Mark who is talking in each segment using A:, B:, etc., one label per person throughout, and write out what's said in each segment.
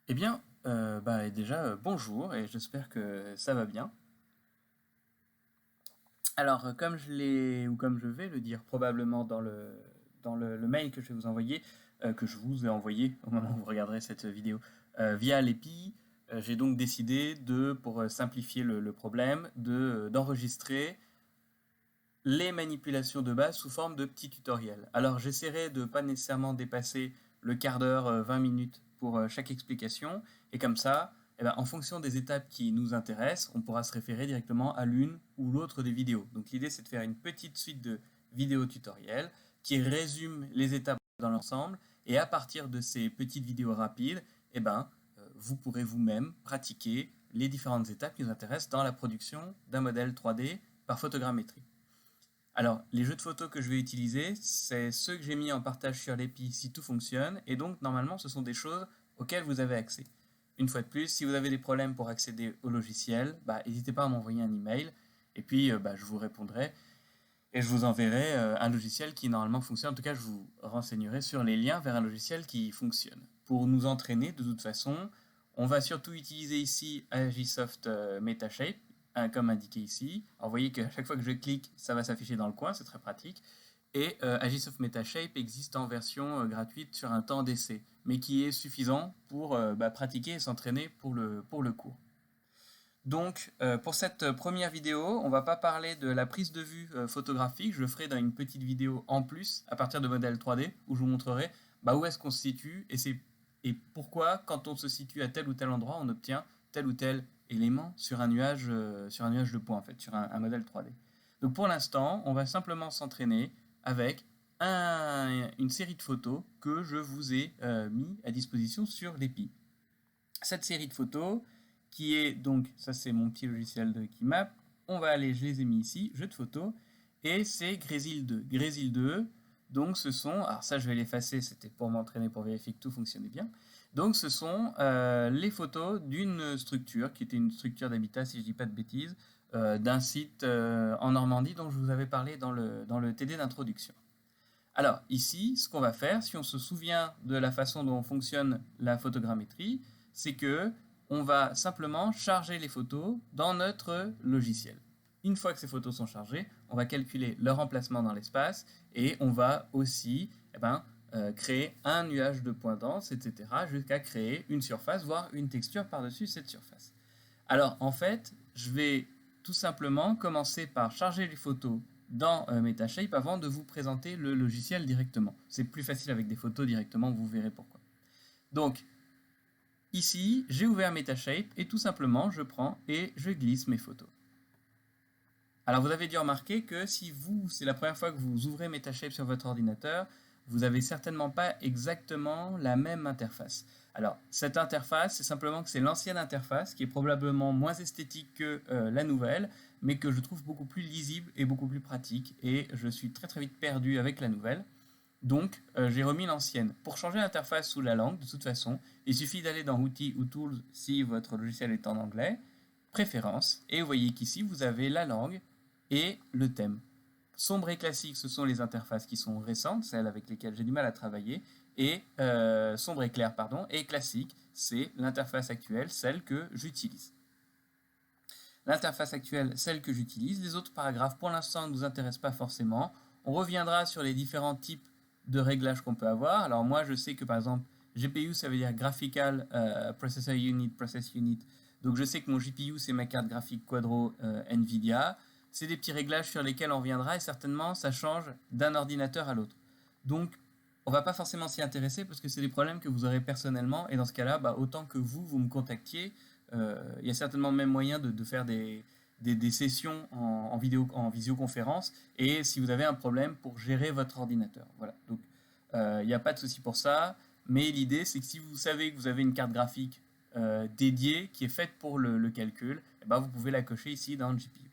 A: Eh bien, déjà, bonjour et j'espère que ça va bien. Alors, comme je l'ai ou comme je vais le dire probablement dans le mail que je vais vous envoyer, que je vous ai envoyé au moment où vous regarderez cette vidéo, via l'EPI, j'ai donc décidé pour simplifier le problème, d'enregistrer les manipulations de base sous forme de petits tutoriels. Alors, j'essaierai de ne pas nécessairement dépasser le quart d'heure, 20 minutes pour chaque explication, et comme ça, eh ben, en fonction des étapes qui nous intéressent, on pourra se référer directement à l'une ou l'autre des vidéos. Donc l'idée, c'est de faire une petite suite de vidéos tutoriels qui résument les étapes dans l'ensemble, et à partir de ces petites vidéos rapides, eh ben, vous pourrez vous-même pratiquer les différentes étapes qui nous intéressent dans la production d'un modèle 3D par photogrammétrie. Alors, les jeux de photos que je vais utiliser, c'est ceux que j'ai mis en partage sur l'EPI si tout fonctionne, et donc normalement ce sont des choses auxquelles vous avez accès. Une fois de plus, si vous avez des problèmes pour accéder au logiciel, n'hésitez pas à m'envoyer un email, et puis je vous répondrai, et je vous enverrai un logiciel qui normalement fonctionne. En tout cas, je vous renseignerai sur les liens vers un logiciel qui fonctionne. Pour nous entraîner, de toute façon, on va surtout utiliser ici Agisoft Metashape, comme indiqué ici. Alors, vous voyez qu'à chaque fois que je clique, ça va s'afficher dans le coin, c'est très pratique. Et Agisoft Metashape existe en version gratuite sur un temps d'essai, mais qui est suffisant pour pratiquer et s'entraîner pour le cours. Donc, pour cette première vidéo, on ne va pas parler de la prise de vue photographique. Je le ferai dans une petite vidéo en plus, à partir de modèles 3D, où je vous montrerai où est-ce qu'on se situe et pourquoi, quand on se situe à tel ou tel endroit, on obtient tel ou tel élément sur un nuage de points, en fait, sur un modèle 3D. Donc, pour l'instant, on va simplement s'entraîner avec une série de photos que je vous ai mis à disposition sur l'EPI. Cette série de photos, qui est donc, ça c'est mon petit logiciel de Keymap, on va aller, je les ai mis ici, jeu de photos, et c'est Grésil 2. Grésil 2, donc ce sont, alors ça je vais l'effacer, c'était pour m'entraîner, pour vérifier que tout fonctionnait bien. Donc ce sont les photos d'une structure, qui était une structure d'habitat, si je ne dis pas de bêtises, d'un site en Normandie dont je vous avais parlé dans le TD d'introduction. Alors ici, ce qu'on va faire, si on se souvient de la façon dont fonctionne la photogrammétrie, c'est que on va simplement charger les photos dans notre logiciel. Une fois que ces photos sont chargées, on va calculer leur emplacement dans l'espace et on va aussi créer un nuage de points denses, etc., jusqu'à créer une surface, voire une texture par-dessus cette surface. Alors en fait, je vais tout simplement commencer par charger les photos dans Metashape avant de vous présenter le logiciel directement. C'est plus facile avec des photos directement, vous verrez pourquoi. Donc ici, j'ai ouvert Metashape et tout simplement, je prends et je glisse mes photos. Alors vous avez dû remarquer que si c'est la première fois que vous ouvrez Metashape sur votre ordinateur, vous n'avez certainement pas exactement la même interface. Alors cette interface, c'est simplement que c'est l'ancienne interface qui est probablement moins esthétique que la nouvelle, mais que je trouve beaucoup plus lisible et beaucoup plus pratique, et je suis très très vite perdu avec la nouvelle. Donc j'ai remis l'ancienne. Pour changer l'interface sous la langue, de toute façon, il suffit d'aller dans Outils ou Tools si votre logiciel est en anglais, Préférences, et vous voyez qu'ici vous avez la langue et le thème. Sombre et classique, ce sont les interfaces qui sont récentes, celles avec lesquelles j'ai du mal à travailler, et sombre et clair, pardon, et classique, c'est l'interface actuelle, celle que j'utilise. L'interface actuelle, celle que j'utilise. Les autres paragraphes, pour l'instant, ne nous intéressent pas forcément. On reviendra sur les différents types de réglages qu'on peut avoir. Alors moi, je sais que par exemple, GPU, ça veut dire Graphical Processor Unit, Process Unit. Donc je sais que mon GPU, c'est ma carte graphique Quadro NVIDIA. C'est des petits réglages sur lesquels on reviendra et certainement, ça change d'un ordinateur à l'autre. Donc, on ne va pas forcément s'y intéresser parce que c'est des problèmes que vous aurez personnellement. Et dans ce cas-là, autant que vous me contactiez, il y a certainement même moyen de faire des sessions en visioconférence et si vous avez un problème pour gérer votre ordinateur. Voilà. Donc, il n'y a pas de souci pour ça. Mais l'idée, c'est que si vous savez que vous avez une carte graphique dédiée qui est faite pour le calcul, vous pouvez la cocher ici dans le GPU.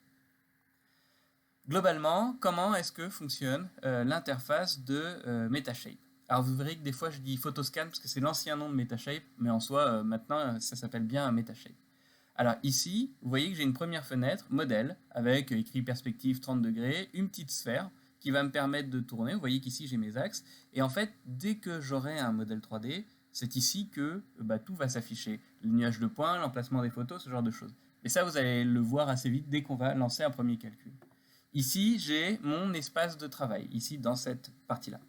A: Globalement, comment est-ce que fonctionne l'interface de Metashape? Alors vous verrez que des fois je dis Photoscan parce que c'est l'ancien nom de Metashape, mais en soi maintenant ça s'appelle bien Metashape. Alors ici, vous voyez que j'ai une première fenêtre, modèle, avec écrit perspective 30 degrés, une petite sphère qui va me permettre de tourner. Vous voyez qu'ici j'ai mes axes. Et en fait, dès que j'aurai un modèle 3D, c'est ici que tout va s'afficher. Le nuage de points, l'emplacement des photos, ce genre de choses. Et ça, vous allez le voir assez vite dès qu'on va lancer un premier calcul. Ici, j'ai mon espace de travail, ici dans cette partie-là.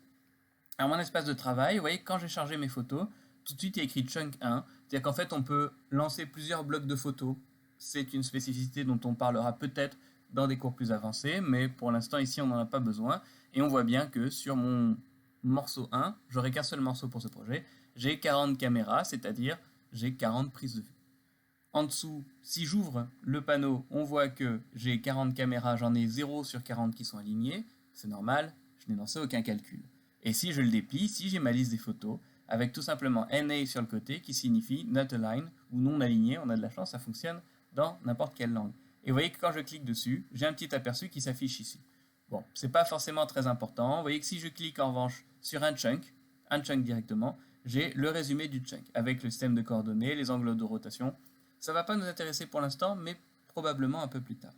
A: Alors mon espace de travail, vous voyez, quand j'ai chargé mes photos, tout de suite il y a écrit Chunk 1, c'est-à-dire qu'en fait on peut lancer plusieurs blocs de photos. C'est une spécificité dont on parlera peut-être dans des cours plus avancés, mais pour l'instant ici on n'en a pas besoin. Et on voit bien que sur mon morceau 1, j'aurai qu'un seul morceau pour ce projet, j'ai 40 caméras, c'est-à-dire j'ai 40 prises de vue. En dessous, si j'ouvre le panneau, on voit que j'ai 40 caméras, j'en ai 0 sur 40 qui sont alignées, c'est normal, je n'ai lancé aucun calcul. Et si je le déplie, si j'ai ma liste des photos, avec tout simplement NA sur le côté qui signifie not aligned ou non aligné, on a de la chance, ça fonctionne dans n'importe quelle langue. Et vous voyez que quand je clique dessus, j'ai un petit aperçu qui s'affiche ici. Bon, c'est pas forcément très important. Vous voyez que si je clique en revanche sur un chunk directement, j'ai le résumé du chunk avec le système de coordonnées, les angles de rotation. Ça ne va pas nous intéresser pour l'instant, mais probablement un peu plus tard.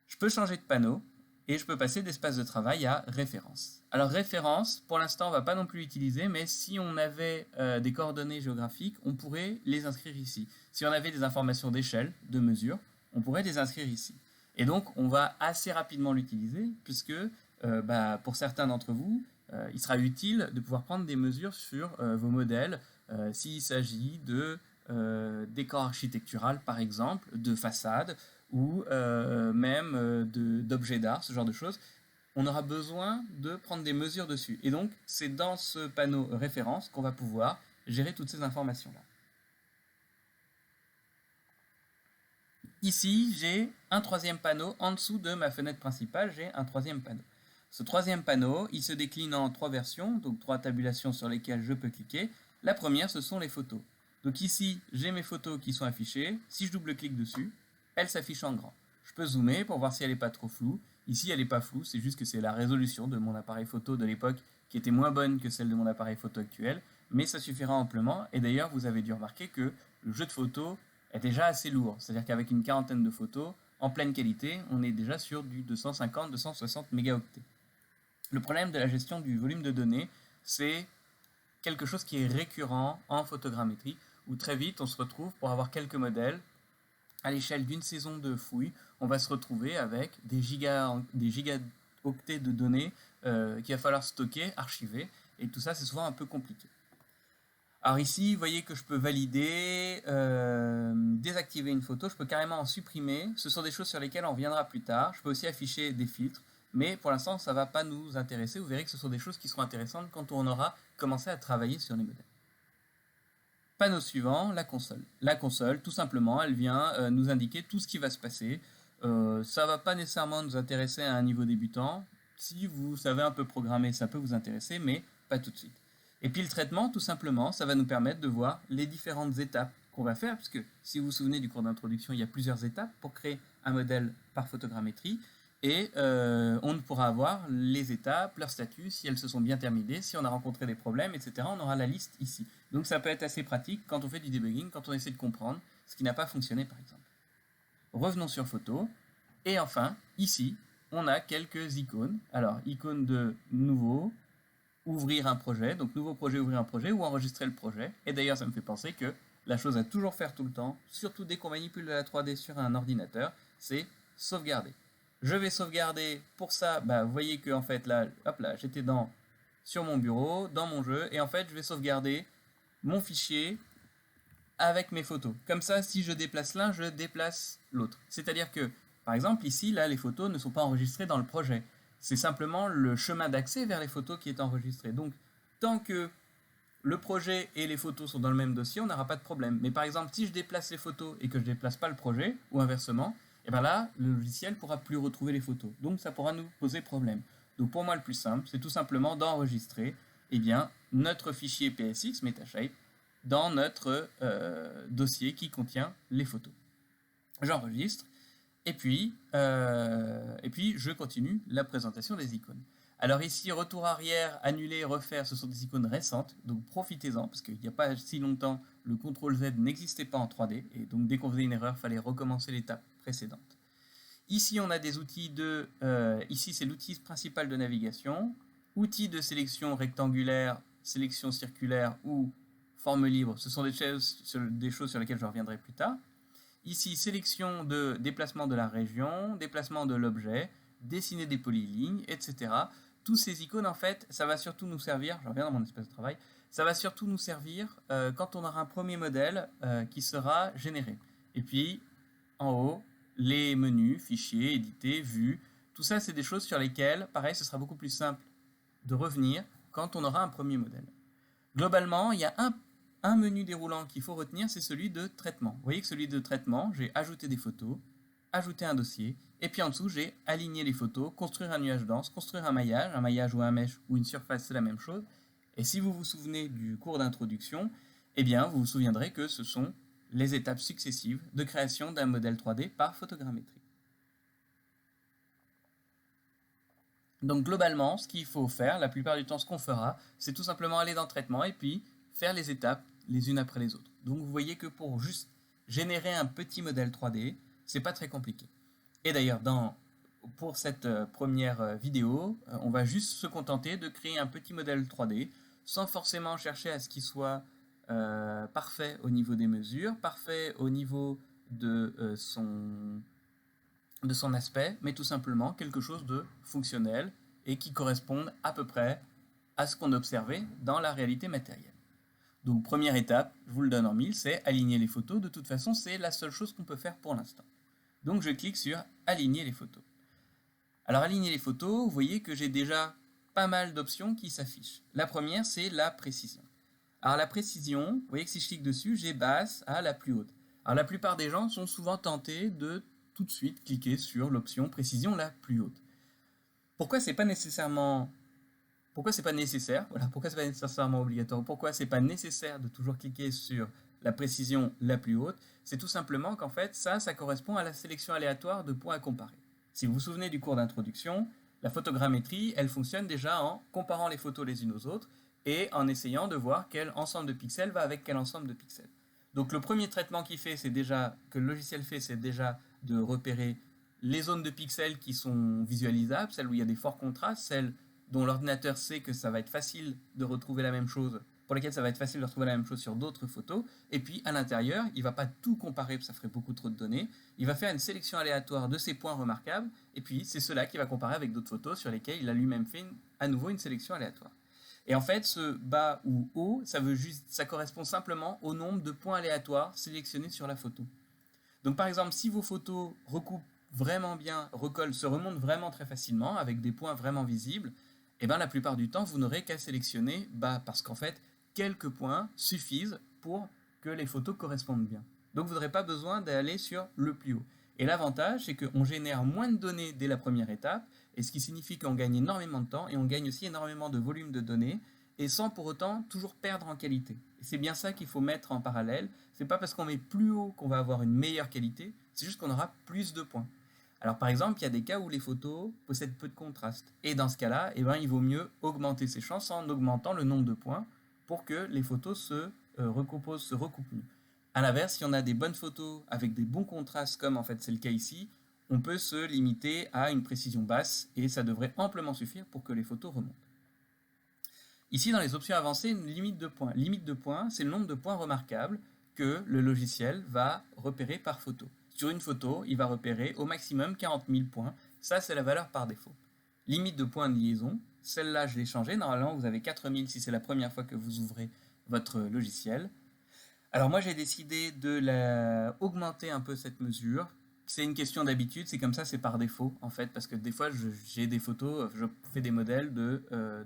A: Je peux changer de panneau et je peux passer d'espace de travail à référence. Alors référence, pour l'instant, on ne va pas non plus l'utiliser, mais si on avait des coordonnées géographiques, on pourrait les inscrire ici. Si on avait des informations d'échelle, de mesure, on pourrait les inscrire ici. Et donc, on va assez rapidement l'utiliser, puisque pour certains d'entre vous, il sera utile de pouvoir prendre des mesures sur vos modèles s'il s'agit de décor architectural par exemple, de façade ou même d'objets d'art, ce genre de choses. On aura besoin de prendre des mesures dessus. Et donc, c'est dans ce panneau référence qu'on va pouvoir gérer toutes ces informations-là. Ici, j'ai un troisième panneau. En dessous de ma fenêtre principale, j'ai un troisième panneau. Ce troisième panneau, il se décline en 3 versions, donc 3 tabulations sur lesquelles je peux cliquer. La première, ce sont les photos. Donc ici, j'ai mes photos qui sont affichées. Si je double-clique dessus, elles s'affichent en grand. Je peux zoomer pour voir si elle n'est pas trop floue. Ici, elle n'est pas floue, c'est juste que c'est la résolution de mon appareil photo de l'époque qui était moins bonne que celle de mon appareil photo actuel, mais ça suffira amplement. Et d'ailleurs, vous avez dû remarquer que le jeu de photos est déjà assez lourd. C'est-à-dire qu'avec une quarantaine de photos, en pleine qualité, on est déjà sur du 250-260 mégaoctets. Le problème de la gestion du volume de données, c'est quelque chose qui est récurrent en photogrammétrie, où très vite on se retrouve pour avoir quelques modèles. À l'échelle d'une saison de fouilles, on va se retrouver avec des gigaoctets de données qu'il va falloir stocker, archiver, et tout ça c'est souvent un peu compliqué. Alors ici, vous voyez que je peux valider, désactiver une photo, je peux carrément en supprimer. Ce sont des choses sur lesquelles on reviendra plus tard. Je peux aussi afficher des filtres, mais pour l'instant, ça ne va pas nous intéresser. Vous verrez que ce sont des choses qui seront intéressantes quand on aura commencé à travailler sur les modèles. Panneau suivant, la console. La console, tout simplement, elle vient nous indiquer tout ce qui va se passer. Ça ne va pas nécessairement nous intéresser à un niveau débutant. Si vous savez un peu programmer, ça peut vous intéresser, mais pas tout de suite. Et puis le traitement, tout simplement, ça va nous permettre de voir les différentes étapes qu'on va faire, puisque si vous vous souvenez du cours d'introduction, il y a plusieurs étapes pour créer un modèle par photogrammétrie, et on pourra avoir les étapes, leur statut, si elles se sont bien terminées, si on a rencontré des problèmes, etc. On aura la liste ici. Donc ça peut être assez pratique quand on fait du debugging, quand on essaie de comprendre ce qui n'a pas fonctionné par exemple. Revenons sur photo, et enfin, ici, on a quelques icônes. Alors, icône de nouveau, ouvrir un projet, donc nouveau projet, ouvrir un projet, ou enregistrer le projet. Et d'ailleurs, ça me fait penser que la chose à toujours faire tout le temps, surtout dès qu'on manipule de la 3D sur un ordinateur, c'est sauvegarder. Je vais sauvegarder, pour ça, vous voyez que en fait là, hop là, j'étais sur mon bureau, dans mon jeu, et en fait je vais sauvegarder mon fichier avec mes photos. Comme ça, si je déplace l'un, je déplace l'autre. C'est-à-dire que, par exemple, ici, là, les photos ne sont pas enregistrées dans le projet. C'est simplement le chemin d'accès vers les photos qui est enregistré. Donc, tant que le projet et les photos sont dans le même dossier, on n'aura pas de problème. Mais par exemple, si je déplace les photos et que je ne déplace pas le projet, ou inversement, et bien là, le logiciel ne pourra plus retrouver les photos. Donc, ça pourra nous poser problème. Donc, pour moi, le plus simple, c'est tout simplement d'enregistrer notre fichier PSX, Metashape, dans notre dossier qui contient les photos. J'enregistre. Et puis, je continue la présentation des icônes. Alors ici, retour arrière, annuler, refaire, ce sont des icônes récentes, donc profitez-en, parce qu'il n'y a pas si longtemps, le CTRL-Z n'existait pas en 3D, et donc dès qu'on faisait une erreur, il fallait recommencer l'étape précédente. Ici, on a des outils ici, c'est l'outil principal de navigation, outils de sélection rectangulaire, sélection circulaire ou forme libre, ce sont des choses sur lesquelles je reviendrai plus tard. Ici, sélection de déplacement de la région, déplacement de l'objet, dessiner des polylignes, etc. Tous ces icônes, en fait, ça va surtout nous servir, je reviens dans mon espace de travail, ça va surtout nous servir quand on aura un premier modèle qui sera généré. Et puis, en haut, les menus, fichiers, éditer, vue, tout ça, c'est des choses sur lesquelles, pareil, ce sera beaucoup plus simple de revenir quand on aura un premier modèle. Globalement, il y a un menu déroulant qu'il faut retenir, c'est celui de traitement. Vous voyez que celui de traitement, j'ai ajouté des photos, ajouté un dossier, et puis en dessous, j'ai aligné les photos, construire un nuage dense, construire un maillage ou un mesh ou une surface, c'est la même chose. Et si vous vous souvenez du cours d'introduction, eh bien, vous vous souviendrez que ce sont les étapes successives de création d'un modèle 3D par photogrammétrie. Donc globalement, ce qu'il faut faire, la plupart du temps, ce qu'on fera, c'est tout simplement aller dans traitement et puis faire les étapes les unes après les autres. Donc vous voyez que pour juste générer un petit modèle 3D, c'est pas très compliqué. Et d'ailleurs, pour cette première vidéo, on va juste se contenter de créer un petit modèle 3D sans forcément chercher à ce qu'il soit parfait au niveau des mesures, parfait au niveau de son aspect, mais tout simplement quelque chose de fonctionnel et qui corresponde à peu près à ce qu'on observait dans la réalité matérielle. Donc première étape, je vous le donne en mille, c'est aligner les photos. De toute façon, c'est la seule chose qu'on peut faire pour l'instant. Donc je clique sur aligner les photos. Alors aligner les photos, vous voyez que j'ai déjà pas mal d'options qui s'affichent. La première, c'est la précision. Alors la précision, vous voyez que si je clique dessus, j'ai basse à la plus haute. Alors la plupart des gens sont souvent tentés de tout de suite cliquer sur l'option précision la plus haute. Pourquoi c'est pas nécessairement pourquoi c'est pas nécessaire pourquoi c'est pas nécessairement obligatoire, pourquoi c'est pas nécessaire de toujours cliquer sur la précision la plus haute, c'est tout simplement qu'en fait ça correspond à la sélection aléatoire de points à comparer. Si vous vous souvenez du cours d'introduction, la photogrammétrie, elle fonctionne déjà en comparant les photos les unes aux autres et en essayant de voir quel ensemble de pixels va avec quel ensemble de pixels. Donc le premier traitement qu'il fait, que le logiciel fait, c'est déjà de repérer les zones de pixels qui sont visualisables, celles où il y a des forts contrastes, celles dont l'ordinateur sait que ça va être facile de retrouver la même chose, pour lesquelles ça va être facile de retrouver la même chose sur d'autres photos. Et puis à l'intérieur, il ne va pas tout comparer, ça ferait beaucoup trop de données. Il va faire une sélection aléatoire de ces points remarquables, et puis c'est cela qu'il va comparer avec d'autres photos sur lesquelles il a lui-même fait à nouveau une sélection aléatoire. Et en fait, ce bas ou haut, ça correspond simplement au nombre de points aléatoires sélectionnés sur la photo. Donc par exemple, si vos photos recoupent vraiment bien, se remontent vraiment très facilement, avec des points vraiment visibles, et bien la plupart du temps, vous n'aurez qu'à sélectionner bas, parce qu'en fait, quelques points suffisent pour que les photos correspondent bien. Donc vous n'aurez pas besoin d'aller sur le plus haut. Et l'avantage, c'est qu'on génère moins de données dès la première étape, et ce qui signifie qu'on gagne énormément de temps, et on gagne aussi énormément de volume de données, et sans pour autant toujours perdre en qualité. Et c'est bien ça qu'il faut mettre en parallèle. C'est pas parce qu'on met plus haut qu'on va avoir une meilleure qualité, c'est juste qu'on aura plus de points. Alors par exemple, il y a des cas où les photos possèdent peu de contraste. Et dans ce cas-là, il vaut mieux augmenter ses chances en augmentant le nombre de points pour que les photos se recoupent mieux. A l'inverse, si on a des bonnes photos avec des bons contrastes, comme en fait c'est le cas ici, on peut se limiter à une précision basse et ça devrait amplement suffire pour que les photos remontent. Ici, dans les options avancées, une limite de points. Limite de points, c'est le nombre de points remarquables que le logiciel va repérer par photo. Sur une photo, il va repérer au maximum 40 000 points. Ça, c'est la valeur par défaut. Limite de points de liaison, celle-là, je l'ai changée. Normalement, vous avez 4000 si c'est la première fois que vous ouvrez votre logiciel. Alors moi, j'ai décidé de augmenter un peu cette mesure. C'est une question d'habitude, c'est comme ça, c'est par défaut, en fait, parce que des fois, j'ai des photos, je fais des modèles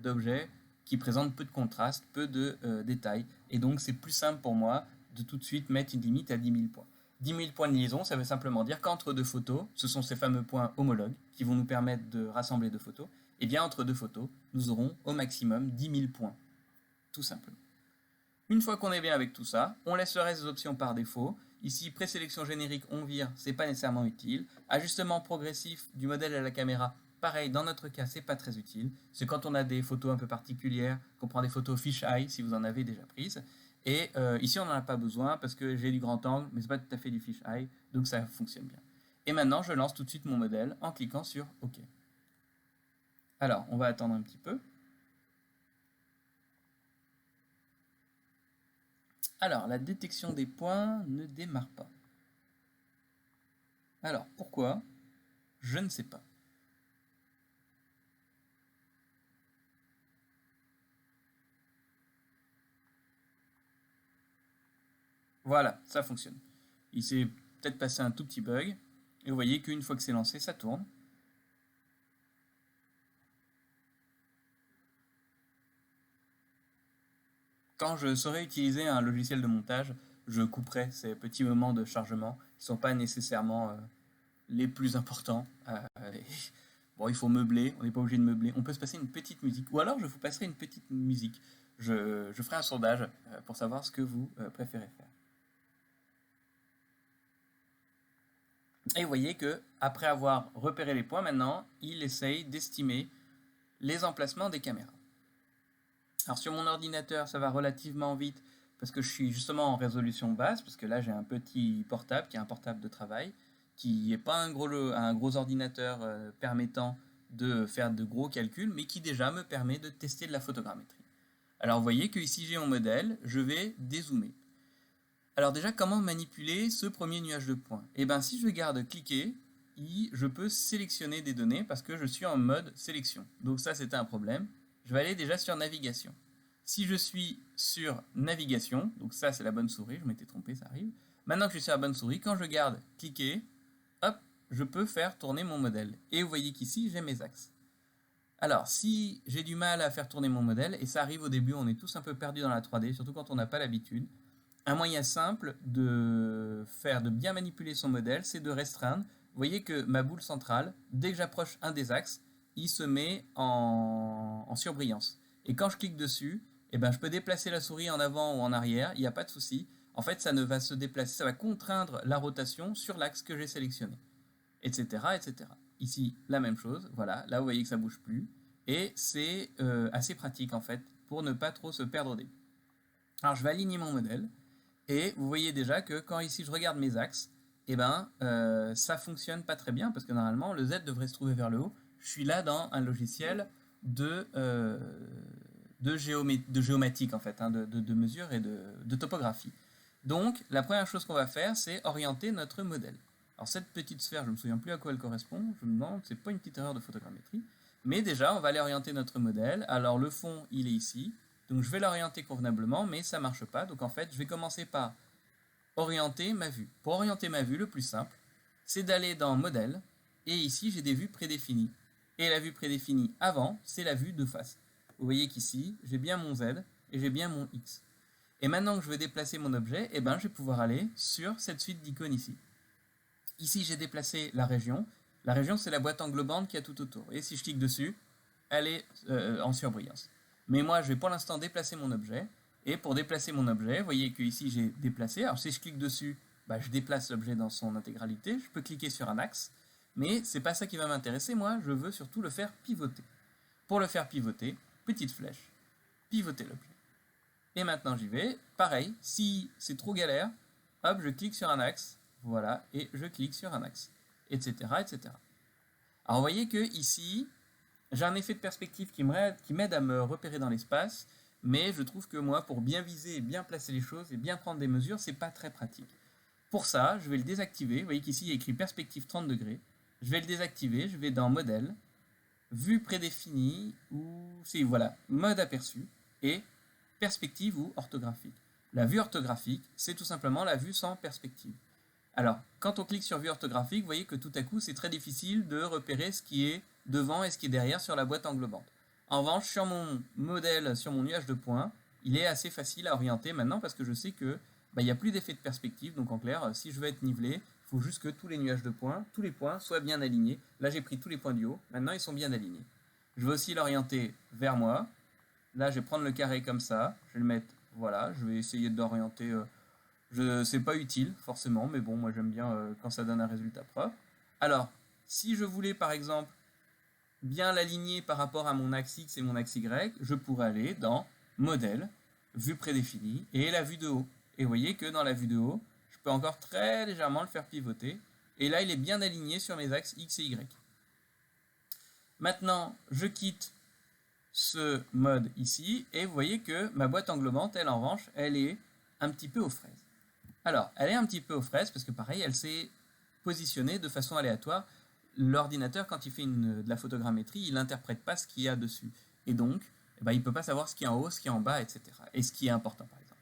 A: d'objets qui présentent peu de contraste, peu de détails. Et donc, c'est plus simple pour moi de tout de suite mettre une limite à 10 000 points. 10 000 points de liaison, ça veut simplement dire qu'entre deux photos, ce sont ces fameux points homologues qui vont nous permettre de rassembler deux photos, et bien entre deux photos, nous aurons au maximum 10 000 points, tout simplement. Une fois qu'on est bien avec tout ça, on laisse le reste des options par défaut. Ici, présélection générique, on vire, c'est pas nécessairement utile. Ajustement progressif du modèle à la caméra, pareil, dans notre cas, c'est pas très utile. C'est quand on a des photos un peu particulières, qu'on prend des photos fisheye, si vous en avez déjà prises. Et ici, on n'en a pas besoin parce que j'ai du grand angle, mais c'est pas tout à fait du fisheye, donc ça fonctionne bien. Et maintenant, je lance tout de suite mon modèle en cliquant sur OK. Alors, on va attendre un petit peu. Alors, la détection des points ne démarre pas. Alors, pourquoi? Je ne sais pas. Voilà, ça fonctionne. Il s'est peut-être passé un tout petit bug. Et vous voyez qu'une fois que c'est lancé, ça tourne. Quand je saurai utiliser un logiciel de montage, je couperai ces petits moments de chargement qui ne sont pas nécessairement les plus importants. Bon, il faut meubler, on n'est pas obligé de meubler. On peut se passer une petite musique. Ou alors, je vous passerai une petite musique. Je ferai un sondage pour savoir ce que vous préférez faire. Et vous voyez que après avoir repéré les points, maintenant, il essaye d'estimer les emplacements des caméras. Alors sur mon ordinateur, ça va relativement vite parce que je suis justement en résolution basse, parce que là j'ai un petit portable qui est un portable de travail, qui n'est pas un gros ordinateur permettant de faire de gros calculs, mais qui déjà me permet de tester de la photogrammétrie. Alors vous voyez que ici j'ai mon modèle, je vais dézoomer. Alors déjà, comment manipuler ce premier nuage de points? Eh bien, si je garde cliquer, je peux sélectionner des données parce que je suis en mode sélection. Donc ça, c'était un problème. Je vais aller déjà sur navigation. Si je suis sur navigation, donc ça c'est la bonne souris, je m'étais trompé, ça arrive. Maintenant que je suis sur la bonne souris, quand je garde cliquer, hop, je peux faire tourner mon modèle. Et vous voyez qu'ici, j'ai mes axes. Alors, si j'ai du mal à faire tourner mon modèle, et ça arrive au début, on est tous un peu perdus dans la 3D, surtout quand on n'a pas l'habitude, un moyen simple de bien manipuler son modèle, c'est de restreindre. Vous voyez que ma boule centrale, dès que j'approche un des axes, il se met en surbrillance. Et quand je clique dessus, eh ben, je peux déplacer la souris en avant ou en arrière, il n'y a pas de souci. En fait, ça ne va se déplacer, ça va contraindre la rotation sur l'axe que j'ai sélectionné, etc., etc. Ici, la même chose, voilà, là vous voyez que ça ne bouge plus. Et c'est assez pratique en fait, pour ne pas trop se perdre des. Alors je vais aligner mon modèle. Et vous voyez déjà que quand ici je regarde mes axes, eh ben, ça fonctionne pas très bien parce que normalement le Z devrait se trouver vers le haut. Je suis là dans un logiciel de géomatique en fait, hein, de mesure et de topographie. Donc la première chose qu'on va faire, c'est orienter notre modèle. Alors cette petite sphère, je ne me souviens plus à quoi elle correspond, je me demande, c'est pas une petite erreur de photogrammétrie. Mais déjà, on va aller orienter notre modèle. Alors le fond, il est ici. Donc je vais l'orienter convenablement, mais ça ne marche pas. Donc en fait, je vais commencer par orienter ma vue. Pour orienter ma vue, le plus simple, c'est d'aller dans Modèle, et ici j'ai des vues prédéfinies. Et la vue prédéfinie avant, c'est la vue de face. Vous voyez qu'ici, j'ai bien mon Z et j'ai bien mon X. Et maintenant que je vais déplacer mon objet, eh ben, je vais pouvoir aller sur cette suite d'icônes ici. Ici, j'ai déplacé la région. La région, c'est la boîte englobante qui a tout autour. Et si je clique dessus, elle est en surbrillance. Mais moi, je vais pour l'instant déplacer mon objet. Et pour déplacer mon objet, vous voyez que ici j'ai déplacé. Alors si je clique dessus, bah, je déplace l'objet dans son intégralité. Je peux cliquer sur un axe. Mais c'est pas ça qui va m'intéresser. Moi, je veux surtout le faire pivoter. Pour le faire pivoter, petite flèche, pivoter l'objet. Et maintenant j'y vais. Pareil, si c'est trop galère, hop, je clique sur un axe. Voilà, et je clique sur un axe. Etc. etc. Alors vous voyez que ici, j'ai un effet de perspective qui m'aide à me repérer dans l'espace, mais je trouve que moi, pour bien viser et bien placer les choses et bien prendre des mesures, c'est pas très pratique. Pour ça, je vais le désactiver. Vous voyez qu'ici, il y a écrit perspective 30 degrés. Je vais le désactiver, je vais dans modèle, vue prédéfinie, ou c'est voilà, mode aperçu, et perspective ou orthographique. La vue orthographique, c'est tout simplement la vue sans perspective. Alors, quand on clique sur vue orthographique, vous voyez que tout à coup, c'est très difficile de repérer ce qui est devant et ce qui est derrière sur la boîte englobante. En revanche, sur mon modèle, sur mon nuage de points, il est assez facile à orienter maintenant parce que je sais que il n'y a plus d'effet de perspective. Donc en clair, si je veux être nivelé, il faut juste que tous les nuages de points, tous les points soient bien alignés. Là, j'ai pris tous les points du haut. Maintenant, ils sont bien alignés. Je vais aussi l'orienter vers moi. Là, je vais prendre le carré comme ça. Je vais le mettre, voilà. Je vais essayer d'orienter. C'est pas utile, forcément, mais bon, moi j'aime bien quand ça donne un résultat propre. Alors, si je voulais, par exemple, bien l'aligner par rapport à mon axe X et mon axe Y, je pourrais aller dans Modèle, Vue prédéfinie, et la vue de haut. Et vous voyez que dans la vue de haut, je peux encore très légèrement le faire pivoter. Et là, il est bien aligné sur mes axes X et Y. Maintenant, je quitte ce mode ici, et vous voyez que ma boîte englobante, elle en revanche, elle est un petit peu aux fraises. Alors, elle est un petit peu aux fraises parce que pareil, elle s'est positionnée de façon aléatoire. L'ordinateur, quand il fait de la photogrammétrie, il n'interprète pas ce qu'il y a dessus. Et donc, il ne peut pas savoir ce qui est en haut, ce qui est en bas, etc. Et ce qui est important, par exemple.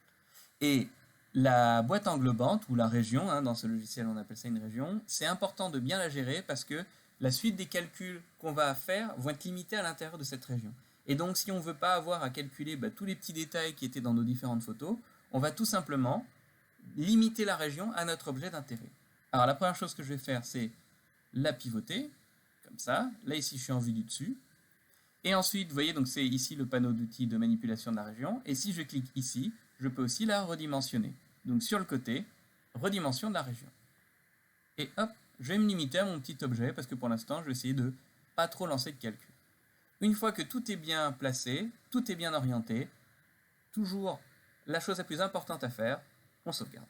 A: Et la boîte englobante, ou la région, dans ce logiciel on appelle ça une région, c'est important de bien la gérer parce que la suite des calculs qu'on va faire vont être limités à l'intérieur de cette région. Et donc, si on ne veut pas avoir à calculer tous les petits détails qui étaient dans nos différentes photos, on va tout simplement limiter la région à notre objet d'intérêt. Alors, la première chose que je vais faire, c'est la pivoter, comme ça. Là, ici, je suis en vue du dessus. Et ensuite, vous voyez, donc c'est ici le panneau d'outils de manipulation de la région. Et si je clique ici, je peux aussi la redimensionner. Donc, sur le côté, redimension de la région. Et hop, je vais me limiter à mon petit objet parce que pour l'instant, je vais essayer de pas trop lancer de calcul. Une fois que tout est bien placé, tout est bien orienté, toujours la chose la plus importante à faire, on sauvegarde.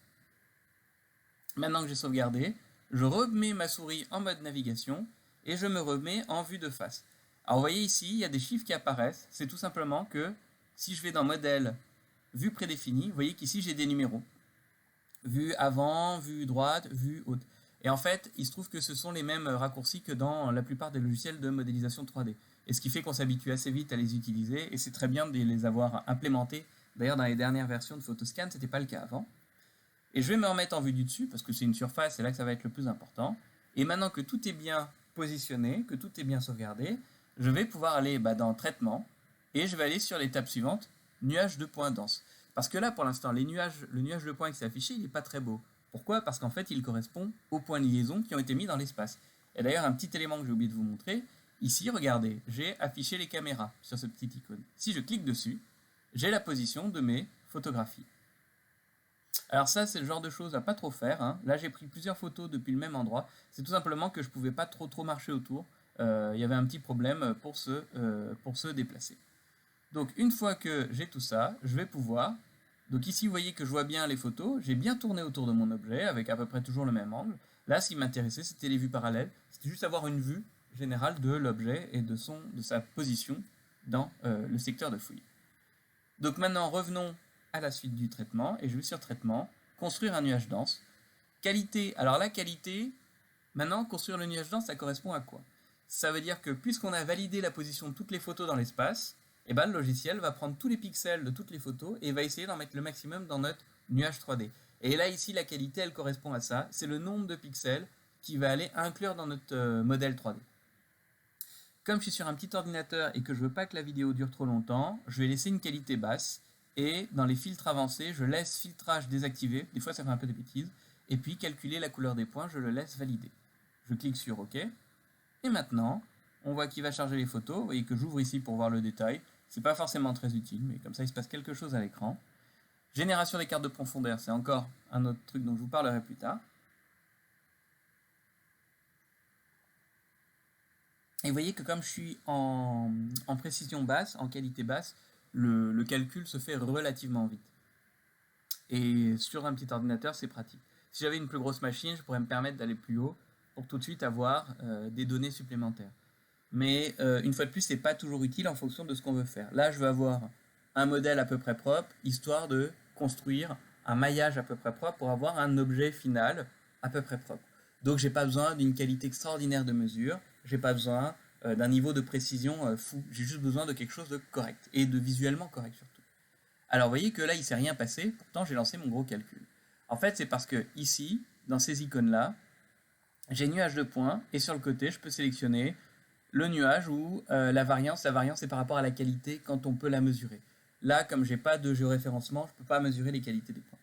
A: Maintenant que j'ai sauvegardé, je remets ma souris en mode navigation et je me remets en vue de face. Alors vous voyez ici, il y a des chiffres qui apparaissent. C'est tout simplement que si je vais dans modèle, vue prédéfinie, vous voyez qu'ici j'ai des numéros. Vue avant, vue droite, vue haute. Et en fait, il se trouve que ce sont les mêmes raccourcis que dans la plupart des logiciels de modélisation 3D. Et ce qui fait qu'on s'habitue assez vite à les utiliser, et c'est très bien de les avoir implémentés. D'ailleurs, dans les dernières versions de Photoscan, ce n'était pas le cas avant. Et je vais me remettre en vue du dessus, parce que c'est une surface, c'est là que ça va être le plus important. Et maintenant que tout est bien positionné, que tout est bien sauvegardé, je vais pouvoir aller dans Traitement, et je vais aller sur l'étape suivante, Nuage de points denses. Parce que là, pour l'instant, le nuage de points qui s'est affiché, il n'est pas très beau. Pourquoi? Parce qu'en fait, il correspond aux points de liaison qui ont été mis dans l'espace. Et d'ailleurs, un petit élément que j'ai oublié de vous montrer, ici, regardez, j'ai affiché les caméras sur ce petit icône. Si je clique dessus, j'ai la position de mes photographies. Alors ça, c'est le genre de choses à pas trop faire. Là, j'ai pris plusieurs photos depuis le même endroit. C'est tout simplement que je pouvais pas trop marcher autour. Il y avait un petit problème pour se déplacer. Donc, une fois que j'ai tout ça, je vais pouvoir... Donc ici, vous voyez que je vois bien les photos. J'ai bien tourné autour de mon objet avec à peu près toujours le même angle. Là, ce qui m'intéressait, c'était les vues parallèles. C'était juste avoir une vue générale de l'objet et de sa position dans le secteur de fouille. Donc maintenant, revenons à la suite du traitement. Et je vais sur Traitement, Construire un nuage dense. Qualité. Alors la qualité, maintenant, construire le nuage dense, ça correspond à quoi? Ça veut dire que puisqu'on a validé la position de toutes les photos dans l'espace, le logiciel va prendre tous les pixels de toutes les photos et va essayer d'en mettre le maximum dans notre nuage 3D. Et là, ici, la qualité, elle correspond à ça. C'est le nombre de pixels qui va aller inclure dans notre modèle 3D. Comme je suis sur un petit ordinateur et que je ne veux pas que la vidéo dure trop longtemps, je vais laisser une qualité basse. Et dans les filtres avancés, je laisse filtrage désactivé. Des fois, ça fait un peu de bêtises. Et puis, calculer la couleur des points, je le laisse valider. Je clique sur OK. Et maintenant, on voit qu'il va charger les photos. Vous voyez que j'ouvre ici pour voir le détail. C'est pas forcément très utile, mais comme ça, il se passe quelque chose à l'écran. Génération des cartes de profondeur, c'est encore un autre truc dont je vous parlerai plus tard. Et vous voyez que comme je suis en précision basse, en qualité basse, le calcul se fait relativement vite. Et sur un petit ordinateur, c'est pratique. Si j'avais une plus grosse machine, je pourrais me permettre d'aller plus haut pour tout de suite avoir des données supplémentaires. Mais une fois de plus, c'est pas toujours utile en fonction de ce qu'on veut faire. Là, je veux avoir un modèle à peu près propre, histoire de construire un maillage à peu près propre pour avoir un objet final à peu près propre. Donc, j'ai pas besoin d'une qualité extraordinaire de mesure, j'ai pas besoin d'un niveau de précision fou. J'ai juste besoin de quelque chose de correct et de visuellement correct surtout. Alors, vous voyez que là, il s'est rien passé. Pourtant, j'ai lancé mon gros calcul. En fait, c'est parce que ici, dans ces icônes-là, j'ai nuage de points et sur le côté, je peux sélectionner le nuage ou la variance. La variance, c'est par rapport à la qualité quand on peut la mesurer. Là, comme j'ai pas de géoréférencement, je peux pas mesurer les qualités des points.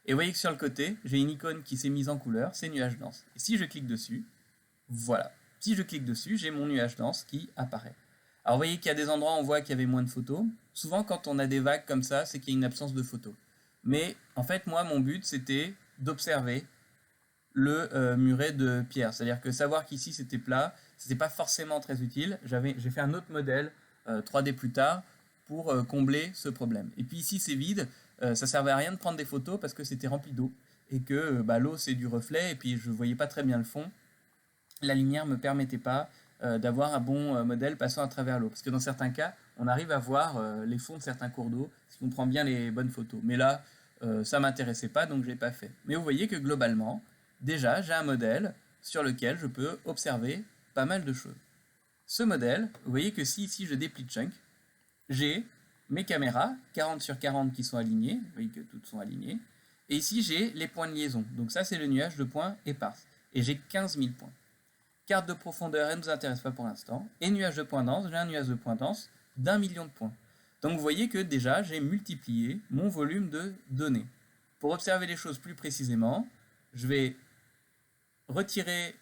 A: Et vous voyez que sur le côté, j'ai une icône qui s'est mise en couleur, c'est nuage dense. Et si je clique dessus, voilà. Si je clique dessus, j'ai mon nuage dense qui apparaît. Alors vous voyez qu'il y a des endroits où on voit qu'il y avait moins de photos. Souvent, quand on a des vagues comme ça, c'est qu'il y a une absence de photos. Mais en fait, moi, mon but, c'était d'observer le muret de pierre. C'est-à-dire que savoir qu'ici, c'était plat, c'était pas forcément très utile. J'ai fait un autre modèle 3D plus tard pour combler ce problème. Et puis ici, c'est vide. Ça servait à rien de prendre des photos parce que c'était rempli d'eau. Et que l'eau, c'est du reflet. Et puis, je voyais pas très bien le fond. La lumière ne me permettait pas d'avoir un bon modèle passant à travers l'eau. Parce que dans certains cas, on arrive à voir les fonds de certains cours d'eau si on prend bien les bonnes photos. Mais là, ça m'intéressait pas, donc je l'ai pas fait. Mais vous voyez que globalement, déjà, j'ai un modèle sur lequel je peux observer pas mal de choses. Ce modèle, vous voyez que si ici je déplie chunk, j'ai mes caméras, 40 sur 40 qui sont alignées, vous voyez que toutes sont alignées, et ici j'ai les points de liaison, donc ça c'est le nuage de points éparses, et j'ai 15 000 points. Carte de profondeur, elle ne nous intéresse pas pour l'instant, et nuage de points denses, j'ai un nuage de points denses d'1 million de points. Donc vous voyez que déjà j'ai multiplié mon volume de données. Pour observer les choses plus précisément, je vais retirer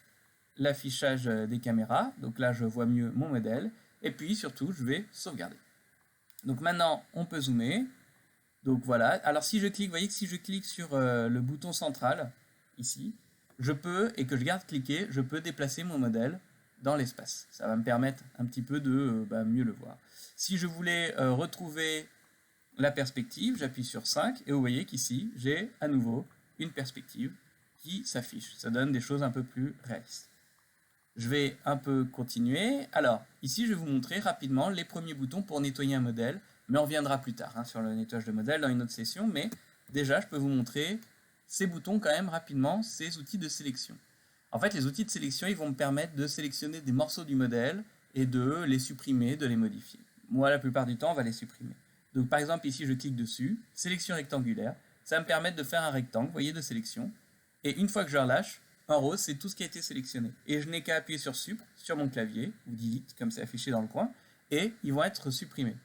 A: l'affichage des caméras, donc là je vois mieux mon modèle, et puis surtout je vais sauvegarder. Donc maintenant on peut zoomer, donc voilà, alors si je clique, vous voyez que si je clique sur le bouton central, ici, je peux, et que je garde cliqué, je peux déplacer mon modèle dans l'espace. Ça va me permettre un petit peu de mieux le voir. Si je voulais retrouver la perspective, j'appuie sur 5, et vous voyez qu'ici j'ai à nouveau une perspective qui s'affiche. Ça donne des choses un peu plus réalistes. Je vais un peu continuer. Alors, ici, je vais vous montrer rapidement les premiers boutons pour nettoyer un modèle, mais on reviendra plus tard sur le nettoyage de modèle dans une autre session, mais déjà, je peux vous montrer ces boutons quand même rapidement, ces outils de sélection. En fait, les outils de sélection, ils vont me permettre de sélectionner des morceaux du modèle et de les supprimer, de les modifier. Moi, la plupart du temps, on va les supprimer. Donc, par exemple, ici, je clique dessus, sélection rectangulaire, ça va me permettre de faire un rectangle, vous voyez, de sélection, et une fois que je relâche, en rose, c'est tout ce qui a été sélectionné. Et je n'ai qu'à appuyer sur Sup sur mon clavier, ou Delete, comme c'est affiché dans le coin, et ils vont être supprimés.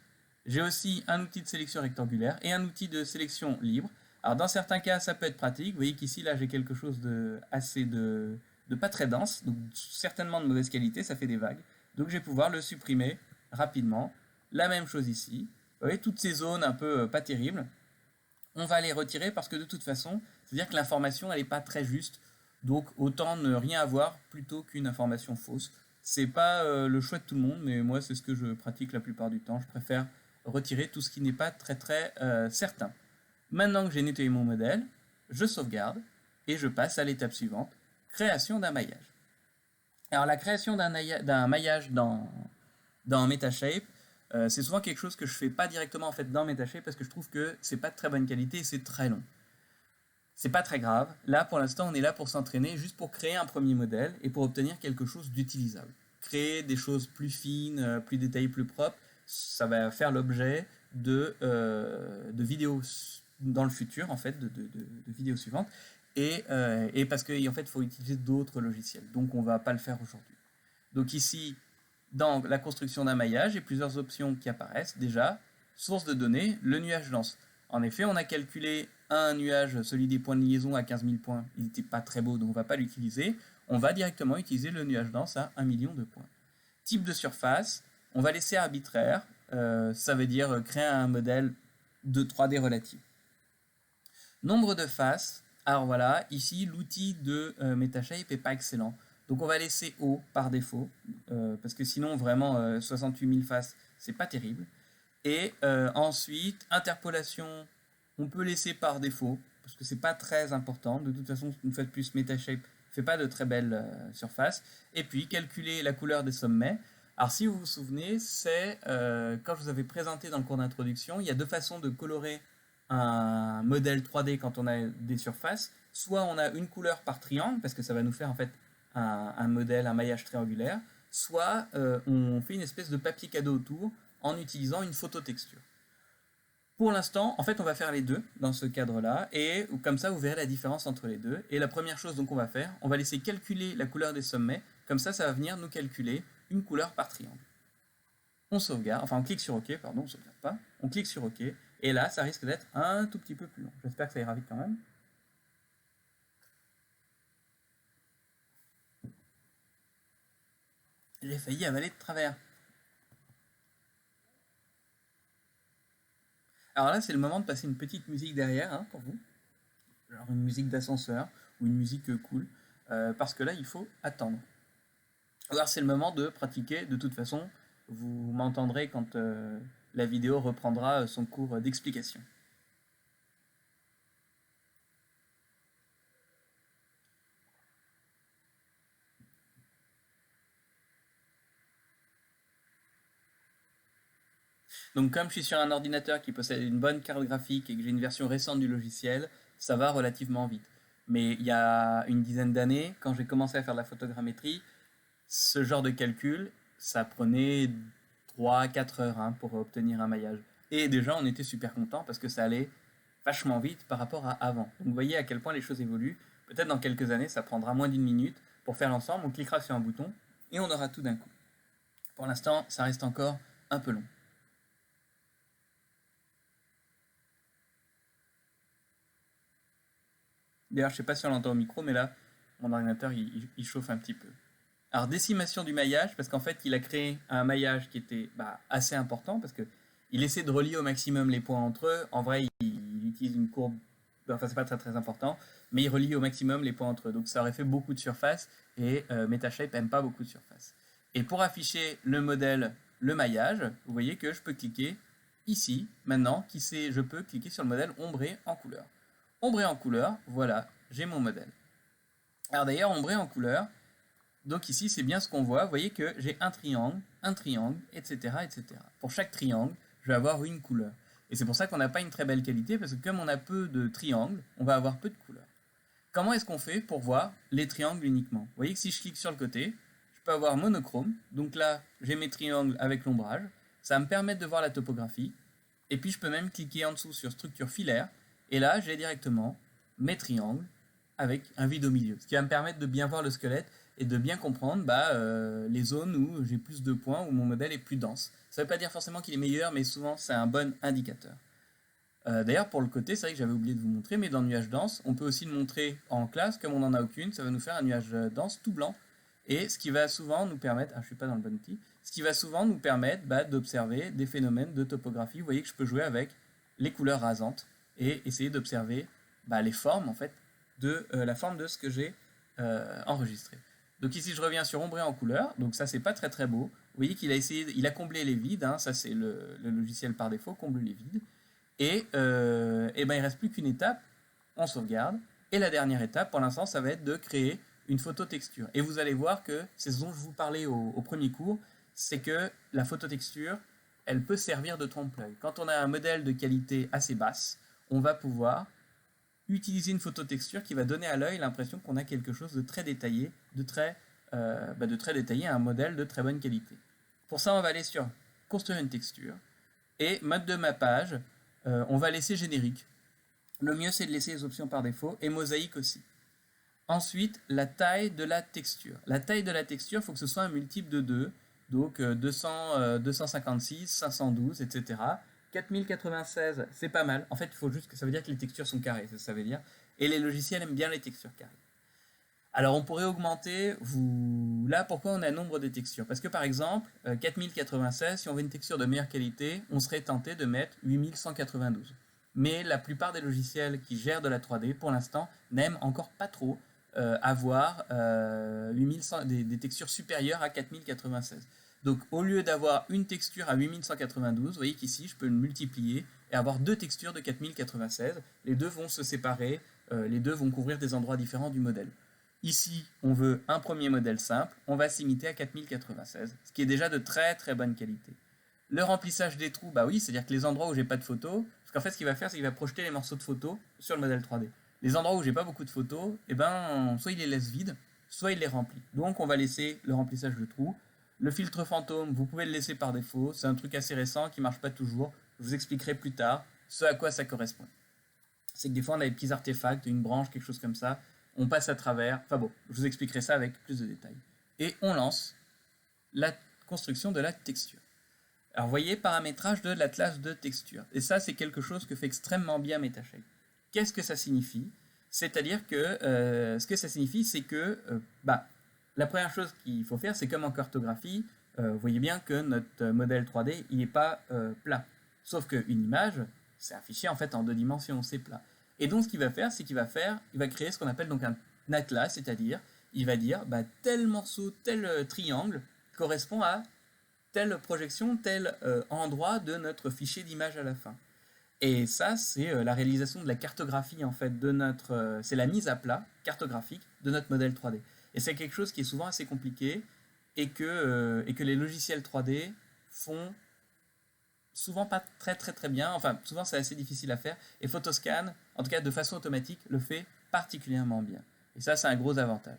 A: J'ai aussi un outil de sélection rectangulaire et un outil de sélection libre. Alors dans certains cas, ça peut être pratique. Vous voyez qu'ici, là, j'ai quelque chose de pas très dense, donc certainement de mauvaise qualité, ça fait des vagues. Donc je vais pouvoir le supprimer rapidement. La même chose ici. Vous voyez, toutes ces zones un peu pas terribles, on va les retirer parce que de toute façon, c'est-à-dire que l'information, elle n'est pas très juste. Donc autant ne rien avoir plutôt qu'une information fausse. C'est pas le choix de tout le monde, mais moi c'est ce que je pratique la plupart du temps. Je préfère retirer tout ce qui n'est pas très certain. Maintenant que j'ai nettoyé mon modèle, je sauvegarde et je passe à l'étape suivante, création d'un maillage. Alors la création d'un maillage dans Metashape, c'est souvent quelque chose que je fais pas directement en fait dans Metashape parce que je trouve que c'est pas de très bonne qualité et c'est très long. C'est pas très grave. Là, pour l'instant, on est là pour s'entraîner, juste pour créer un premier modèle et pour obtenir quelque chose d'utilisable. Créer des choses plus fines, plus détaillées, plus propres, ça va faire l'objet de vidéos dans le futur, en fait, de vidéos suivantes. Et parce qu'en fait, il faut utiliser d'autres logiciels. Donc, on ne va pas le faire aujourd'hui. Donc ici, dans la construction d'un maillage, il y a plusieurs options qui apparaissent. Déjà, source de données, le nuage dense. En effet, on a calculé un nuage, celui des points de liaison à 15 000 points. Il n'était pas très beau, donc on ne va pas l'utiliser. On va directement utiliser le nuage dense à 1 million de points. Type de surface, on va laisser arbitraire. Ça veut dire créer un modèle de 3D relatif. Nombre de faces. Alors voilà, ici, l'outil de Metashape n'est pas excellent. Donc on va laisser haut par défaut, parce que sinon vraiment 68 000 faces, c'est pas terrible. Et ensuite, interpolation, on peut laisser par défaut, parce que c'est pas très important. De toute façon, une fois de plus, Metashape fait pas de très belles surfaces. Et puis, calculer la couleur des sommets. Alors si vous vous souvenez, c'est quand je vous avais présenté dans le cours d'introduction, il y a deux façons de colorer un modèle 3D quand on a des surfaces. Soit on a une couleur par triangle, parce que ça va nous faire en fait un modèle, un maillage triangulaire, soit on fait une espèce de papier cadeau autour en utilisant une phototexture. Pour l'instant, en fait, on va faire les deux dans ce cadre-là, et comme ça, vous verrez la différence entre les deux. Et la première chose donc on va faire, on va laisser calculer la couleur des sommets, comme ça va venir nous calculer une couleur par triangle. On sauvegarde, enfin on clique sur OK, pardon, on sauvegarde pas, on clique sur OK, et là, ça risque d'être un tout petit peu plus long. J'espère que ça ira vite quand même. J'ai failli avaler de travers. Alors là, c'est le moment de passer une petite musique derrière pour vous. Genre une musique d'ascenseur ou une musique cool. Parce que là, il faut attendre. Alors c'est le moment de pratiquer. De toute façon, vous m'entendrez quand la vidéo reprendra son cours d'explication. Donc comme je suis sur un ordinateur qui possède une bonne carte graphique et que j'ai une version récente du logiciel, ça va relativement vite. Mais il y a une dizaine d'années, quand j'ai commencé à faire de la photogrammétrie, ce genre de calcul, ça prenait 3-4 heures hein, pour obtenir un maillage. Et déjà, on était super content parce que ça allait vachement vite par rapport à avant. Donc vous voyez à quel point les choses évoluent. Peut-être dans quelques années, ça prendra moins d'une minute pour faire l'ensemble. On cliquera sur un bouton et on aura tout d'un coup. Pour l'instant, ça reste encore un peu long. D'ailleurs, je ne sais pas si on l'entend au micro, mais là, mon ordinateur, il chauffe un petit peu. Alors, décimation du maillage, parce qu'en fait, il a créé un maillage qui était assez important, parce qu'il essaie de relier au maximum les points entre eux. En vrai, il utilise une courbe, enfin, c'est pas très très important, mais il relie au maximum les points entre eux. Donc, ça aurait fait beaucoup de surface, et MetaShape n'aime pas beaucoup de surface. Et pour afficher le modèle, le maillage, vous voyez que je peux cliquer ici, maintenant, je peux cliquer sur le modèle ombré en couleur. Ombré en couleur, voilà, j'ai mon modèle. Alors d'ailleurs, ombré en couleur, donc ici c'est bien ce qu'on voit, vous voyez que j'ai un triangle, etc., etc. Pour chaque triangle, je vais avoir une couleur. Et c'est pour ça qu'on n'a pas une très belle qualité, parce que comme on a peu de triangles, on va avoir peu de couleurs. Comment est-ce qu'on fait pour voir les triangles uniquement? Vous voyez que si je clique sur le côté, je peux avoir monochrome, donc là j'ai mes triangles avec l'ombrage, ça va me permettre de voir la topographie, et puis je peux même cliquer en dessous sur structure filaire, et là j'ai directement mes triangles avec un vide au milieu, ce qui va me permettre de bien voir le squelette et de bien comprendre les zones où j'ai plus de points, où mon modèle est plus dense. Ça ne veut pas dire forcément qu'il est meilleur, mais souvent c'est un bon indicateur. D'ailleurs, pour le côté, c'est vrai que j'avais oublié de vous montrer, mais dans le nuage dense, on peut aussi le montrer en classe, comme on n'en a aucune, ça va nous faire un nuage dense tout blanc, et ce qui va souvent nous permettre, je ne suis pas dans le bon outil, ce qui va souvent nous permettre d'observer des phénomènes de topographie. Vous voyez que je peux jouer avec les couleurs rasantes et essayer d'observer les formes en fait de la forme de ce que j'ai enregistré. Donc ici je reviens sur ombré en couleur, donc ça c'est pas très très beau. Vous voyez qu'il a essayé, il a comblé les vides, hein, ça c'est le logiciel par défaut, comble les vides. Et il ne reste plus qu'une étape, on sauvegarde. Et la dernière étape, pour l'instant, ça va être de créer une phototexture. Et vous allez voir que c'est ce dont je vous parlais au premier cours, c'est que la phototexture, elle peut servir de trompe-l'œil. Quand on a un modèle de qualité assez basse, on va pouvoir utiliser une phototexture qui va donner à l'œil l'impression qu'on a quelque chose de très détaillé, de très détaillé, un modèle de très bonne qualité. Pour ça, on va aller sur construire une texture et mode de mappage, on va laisser générique. Le mieux, c'est de laisser les options par défaut et mosaïque aussi. Ensuite, la taille de la texture. La taille de la texture, il faut que ce soit un multiple de 2, donc 256, 512, etc. 4096, c'est pas mal. En fait, il faut juste que ça veut dire que les textures sont carrées, ça veut dire. Et les logiciels aiment bien les textures carrées. Alors, on pourrait augmenter, là, pourquoi on a nombre de textures? Parce que, par exemple, 4096, si on veut une texture de meilleure qualité, on serait tenté de mettre 8192. Mais la plupart des logiciels qui gèrent de la 3D, pour l'instant, n'aiment encore pas trop avoir des textures supérieures à 4096. Donc, au lieu d'avoir une texture à 8192, vous voyez qu'ici, je peux le multiplier et avoir deux textures de 4096. Les deux vont se séparer, les deux vont couvrir des endroits différents du modèle. Ici, on veut un premier modèle simple, on va s'imiter à 4096, ce qui est déjà de très très bonne qualité. Le remplissage des trous, oui, c'est-à-dire que les endroits où j'ai pas de photos, parce qu'en fait, ce qu'il va faire, c'est qu'il va projeter les morceaux de photos sur le modèle 3D. Les endroits où j'ai pas beaucoup de photos, soit il les laisse vides, soit il les remplit. Donc, on va laisser le remplissage de trous. Le filtre fantôme, vous pouvez le laisser par défaut, c'est un truc assez récent qui marche pas toujours. Je vous expliquerai plus tard ce à quoi ça correspond. C'est que des fois, on a des petits artefacts, une branche, quelque chose comme ça, on passe à travers, enfin bon, je vous expliquerai ça avec plus de détails. Et on lance la construction de la texture. Alors vous voyez, paramétrage de l'atlas de texture. Et ça, c'est quelque chose que fait extrêmement bien MetaShape. Qu'est-ce que ça signifie? C'est-à-dire que ce que ça signifie, c'est que la première chose qu'il faut faire, c'est comme en cartographie, vous voyez bien que notre modèle 3D, il n'est pas plat. Sauf qu'une image, c'est un fichier en fait en 2 dimensions, c'est plat. Et donc ce qu'il va faire, c'est qu'il va créer ce qu'on appelle donc un atlas, c'est-à-dire il va dire tel morceau, tel triangle correspond à telle projection, tel endroit de notre fichier d'image à la fin. Et ça, c'est la réalisation de la cartographie en fait c'est la mise à plat cartographique de notre modèle 3D. Et c'est quelque chose qui est souvent assez compliqué et que les logiciels 3D font souvent pas très bien, enfin souvent c'est assez difficile à faire, et Photoscan, en tout cas de façon automatique, le fait particulièrement bien. Et ça, c'est un gros avantage.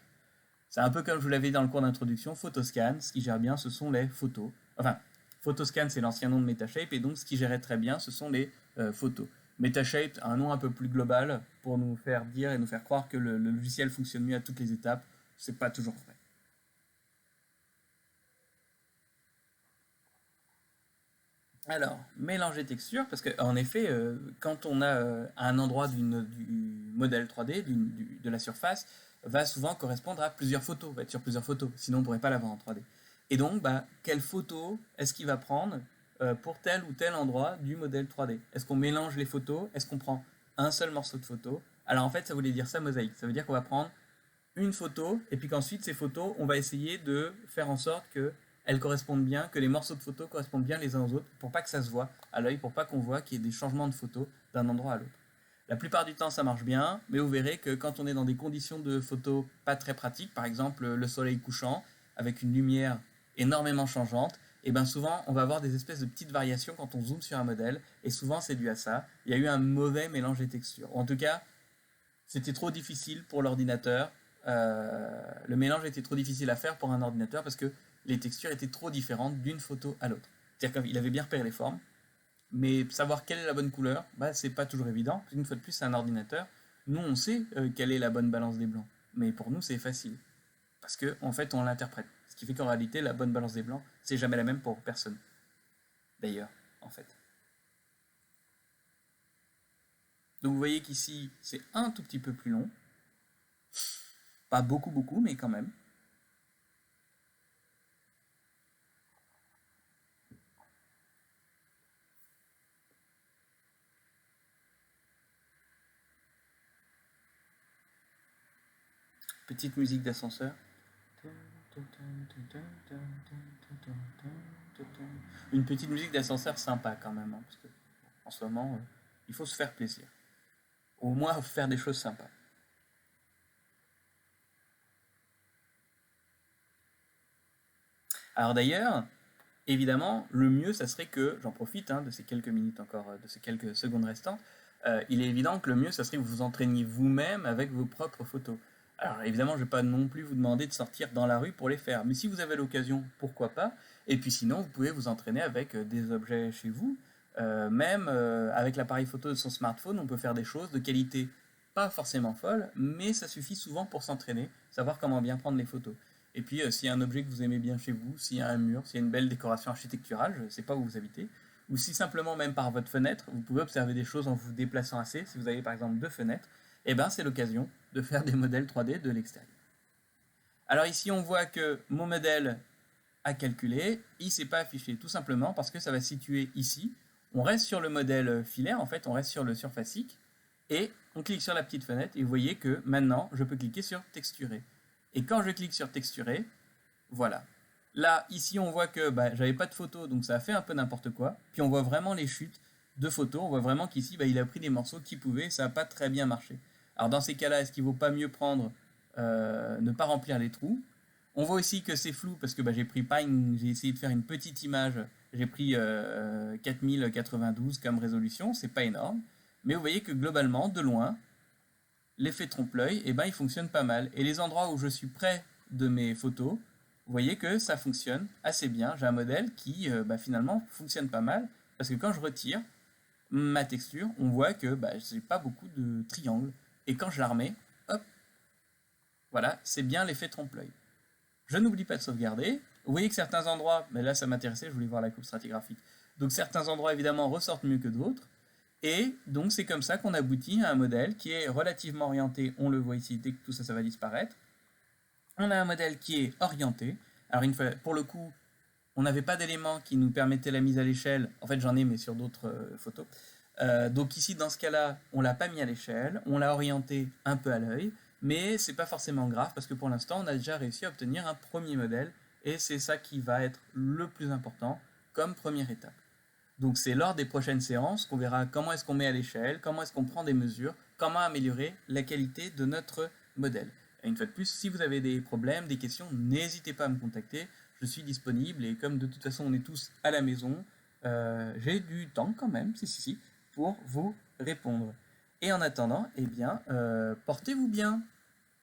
A: C'est un peu comme je vous l'avais dit dans le cours d'introduction, Photoscan, ce qui gère bien, ce sont les photos. Enfin, Photoscan, c'est l'ancien nom de Metashape, et donc ce qui gérait très bien, ce sont les photos. Metashape a un nom un peu plus global pour nous faire dire et nous faire croire que le logiciel fonctionne mieux à toutes les étapes. C'est pas toujours vrai. Alors, mélanger textures, parce qu'en effet, quand on a un endroit du modèle 3D, de la surface, va souvent correspondre à plusieurs photos, va être sur plusieurs photos, sinon on ne pourrait pas l'avoir en 3D. Et donc, bah, quelle photo est-ce qu'il va prendre pour tel ou tel endroit du modèle 3D? Est-ce qu'on mélange les photos? Est-ce qu'on prend un seul morceau de photo? Alors en fait, ça voulait dire ça, mosaïque. Ça veut dire qu'on va prendre une photo, et puis qu'ensuite ces photos, on va essayer de faire en sorte qu'elles correspondent bien, que les morceaux de photos correspondent bien les uns aux autres, pour pas que ça se voit à l'œil, pour pas qu'on voit qu'il y ait des changements de photos d'un endroit à l'autre. La plupart du temps, ça marche bien, mais vous verrez que quand on est dans des conditions de photos pas très pratiques, par exemple le soleil couchant, avec une lumière énormément changeante, et bien souvent, on va avoir des espèces de petites variations quand on zoome sur un modèle, et souvent c'est dû à ça. Il y a eu un mauvais mélange des textures. En tout cas, c'était trop difficile pour l'ordinateur. Le mélange était trop difficile à faire pour un ordinateur parce que les textures étaient trop différentes d'une photo à l'autre. C'est-à-dire qu'il avait bien repéré les formes, mais savoir quelle est la bonne couleur, bah, c'est pas toujours évident. Une fois de plus, c'est un ordinateur. Nous, on sait quelle est la bonne balance des blancs, mais pour nous, c'est facile parce que en fait, on l'interprète. Ce qui fait qu'en réalité, la bonne balance des blancs, c'est jamais la même pour personne. D'ailleurs, en fait. Donc vous voyez qu'ici, c'est un tout petit peu plus long. Pas beaucoup, mais quand même. Petite musique d'ascenseur. Une petite musique d'ascenseur sympa quand même, hein, parce que en ce moment, il faut se faire plaisir. Au moins faire des choses sympas. Alors d'ailleurs, évidemment, le mieux, ça serait que, j'en profite de ces quelques minutes encore, de ces quelques secondes restantes, il est évident que le mieux, ça serait que vous vous entraîniez vous-même avec vos propres photos. Alors évidemment, je ne vais pas non plus vous demander de sortir dans la rue pour les faire, mais si vous avez l'occasion, pourquoi pas. Et puis sinon, vous pouvez vous entraîner avec des objets chez vous. Même avec l'appareil photo de son smartphone, on peut faire des choses de qualité pas forcément folle, mais ça suffit souvent pour s'entraîner, savoir comment bien prendre les photos. Et puis, s'il y a un objet que vous aimez bien chez vous, s'il y a un mur, s'il y a une belle décoration architecturale, je ne sais pas où vous habitez, ou si simplement même par votre fenêtre, vous pouvez observer des choses en vous déplaçant assez, si vous avez par exemple deux fenêtres, et ben c'est l'occasion de faire des modèles 3D de l'extérieur. Alors ici, on voit que mon modèle a calculé, il ne s'est pas affiché, tout simplement parce que ça va se situer ici. On reste sur le modèle filaire, en fait, on reste sur le surfacique, et on clique sur la petite fenêtre, et vous voyez que maintenant, je peux cliquer sur texturer. Et quand je clique sur texturer, voilà. Là, ici, on voit que j'avais pas de photo, donc ça a fait un peu n'importe quoi. Puis on voit vraiment les chutes de photos. On voit vraiment qu'ici, il a pris des morceaux qu'il pouvait, ça n'a pas très bien marché. Alors dans ces cas-là, est-ce qu'il vaut pas mieux prendre, ne pas remplir les trous? On voit aussi que c'est flou parce que j'ai essayé de faire une petite image. J'ai pris 4092 comme résolution, c'est pas énorme. Mais vous voyez que globalement, de loin, l'effet trompe-l'œil, il fonctionne pas mal. Et les endroits où je suis près de mes photos, vous voyez que ça fonctionne assez bien. J'ai un modèle qui finalement fonctionne pas mal parce que quand je retire ma texture, on voit que j'ai pas beaucoup de triangles. Et quand je la remets, hop, voilà, c'est bien l'effet trompe-l'œil. Je n'oublie pas de sauvegarder. Vous voyez que certains endroits, mais là ça m'intéressait, je voulais voir la coupe stratigraphique. Donc certains endroits évidemment ressortent mieux que d'autres. Et donc c'est comme ça qu'on aboutit à un modèle qui est relativement orienté, on le voit ici, dès que tout ça, ça va disparaître. On a un modèle qui est orienté. Alors une fois, pour le coup, on n'avait pas d'éléments qui nous permettaient la mise à l'échelle. En fait j'en ai mais sur d'autres photos. Donc ici dans ce cas-là, on l'a pas mis à l'échelle, on l'a orienté un peu à l'œil, mais c'est pas forcément grave parce que pour l'instant on a déjà réussi à obtenir un premier modèle et c'est ça qui va être le plus important comme première étape. Donc c'est lors des prochaines séances qu'on verra comment est-ce qu'on met à l'échelle, comment est-ce qu'on prend des mesures, comment améliorer la qualité de notre modèle. Et une fois de plus, si vous avez des problèmes, des questions, n'hésitez pas à me contacter, je suis disponible et comme de toute façon on est tous à la maison, j'ai du temps quand même, si, pour vous répondre. Et en attendant, eh bien, portez-vous bien.